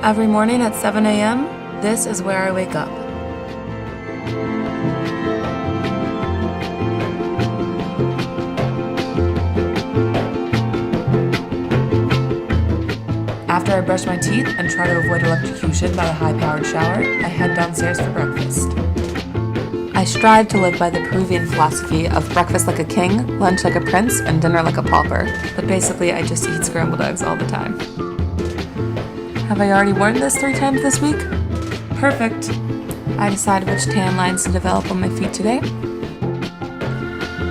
Every morning at 7 a.m., this is where I wake up. After I brush my teeth and try to avoid electrocution by a high-powered shower, I head downstairs for breakfast. I strive to live by the Peruvian philosophy of breakfast like a king, lunch like a prince, and dinner like a pauper. But basically, I just eat scrambled eggs all the time. Have I already worn this 3 times this week? Perfect. I decide which tan lines to develop on my feet today.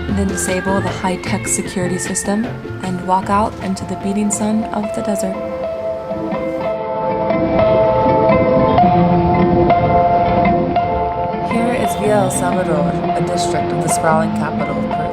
Then disable the high-tech security system and walk out into the beating sun of the desert. Here is Villa Salvador, a district of the sprawling capital of Peru.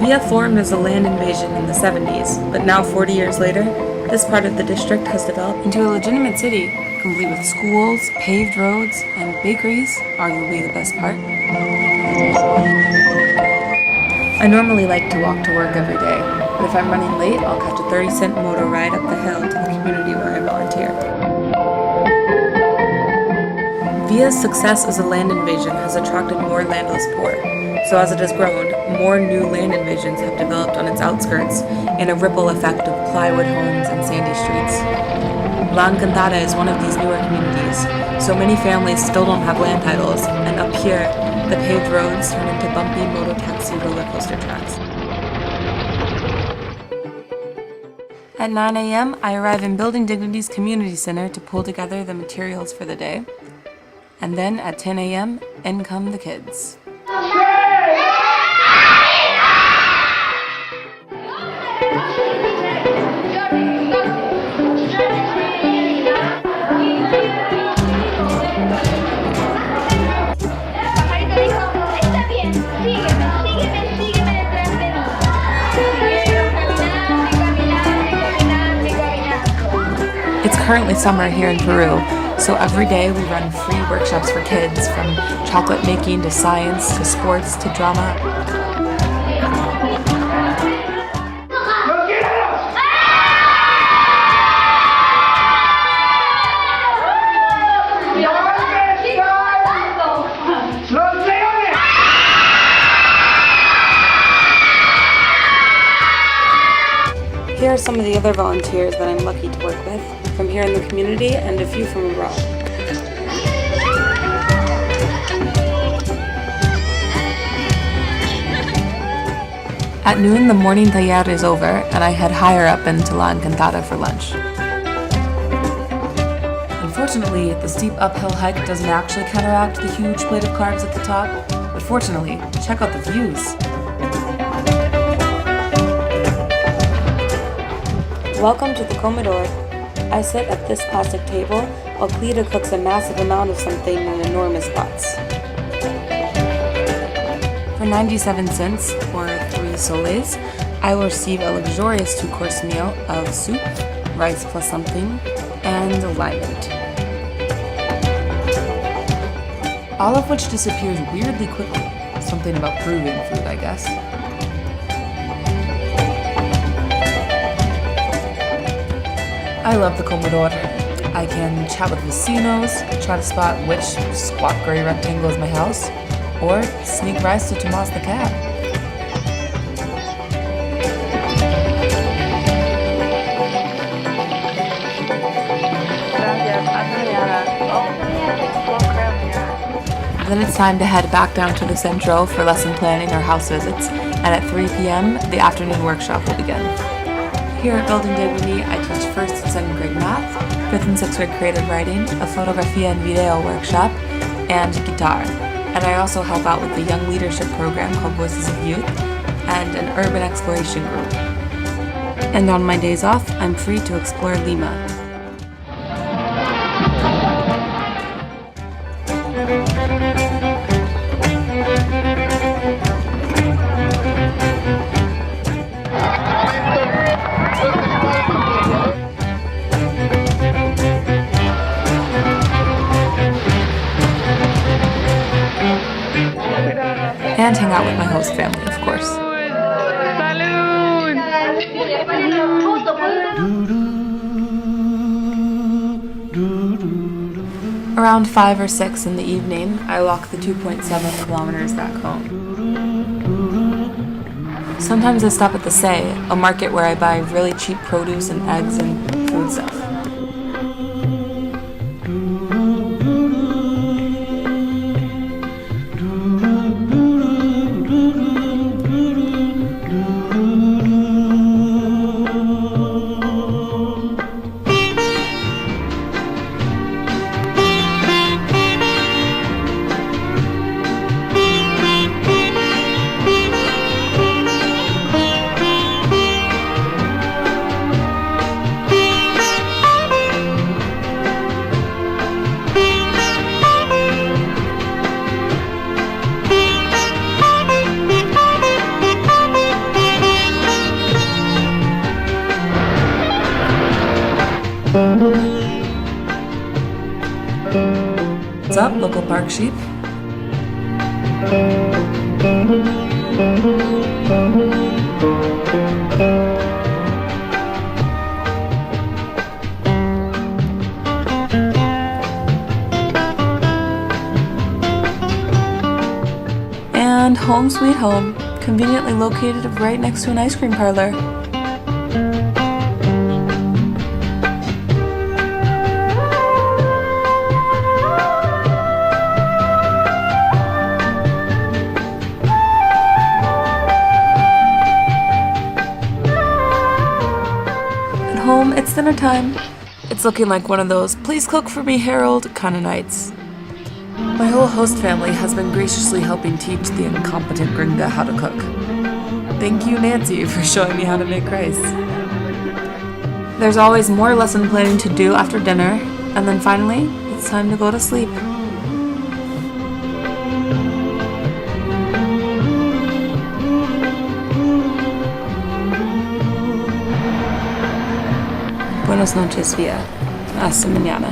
Villa formed as a land invasion in the 70s, but now 40 years later, this part of the district has developed into a legitimate city, complete with schools, paved roads, and bakeries, arguably the best part. I normally like to walk to work every day, but if I'm running late, I'll catch a 30-cent motor ride up the hill to the community where I volunteer. Villa's success as a land invasion has attracted more landless poor. So as it has grown, more new land invasions have developed on its outskirts in a ripple effect of plywood homes and sandy streets. La Encantada is one of these newer communities, so many families still don't have land titles, and up here, the paved roads turn into bumpy moto-taxi roller coaster tracks. At 9 a.m., I arrive in Building Dignity's Community Center to pull together the materials for the day. And then at 10 a.m., in come the kids. It's currently summer here in Peru, so every day we run free workshops for kids, from chocolate making to science to sports to drama. Here are some of the other volunteers that I'm lucky to work with, from here in the community and a few from abroad. At noon, the morning taller is over, and I head higher up into La Encantada for lunch. Unfortunately, the steep uphill hike doesn't actually counteract the huge plate of carbs at the top, but fortunately, check out the views. Welcome to the comedor. I sit at this plastic table while Cleta cooks a massive amount of something in enormous pots. For 97 cents, or 3 soles, I will receive a luxurious 2-course meal of soup, rice plus something, and alignment. All of which disappears weirdly quickly. Something about Peruvian food, I guess. I love the comedor. I can chat with vecinos, try to spot which squat gray rectangle is my house, or sneak rice to Tomas the cat. Then it's time to head back down to the centro for lesson planning or house visits, and at 3 p.m. the afternoon workshop will begin. Here at Building Dignity, I teach 1st and 2nd grade math, 5th and 6th grade creative writing, a photografia and video workshop, and guitar. And I also help out with the young leadership program called Voices of Youth, and an urban exploration group. And on my days off, I'm free to explore Lima. and hang out with my host family, of course. Around 5 or 6 in the evening, I walk the 2.7 kilometers back home. Sometimes I stop at the Say, a market where I buy really cheap produce and eggs and food stuff. What's up, local park sheep? And home sweet home, conveniently located right next to an ice cream parlor. Home, it's dinner time. It's looking like one of those "please cook for me, Harold" kind of nights. My whole host family has been graciously helping teach the incompetent gringa how to cook. Thank you, Nancy, for showing me how to make rice. There's always more lesson planning to do after dinner, and then finally, it's time to go to sleep. Buenas noches, Via. Hasta mañana.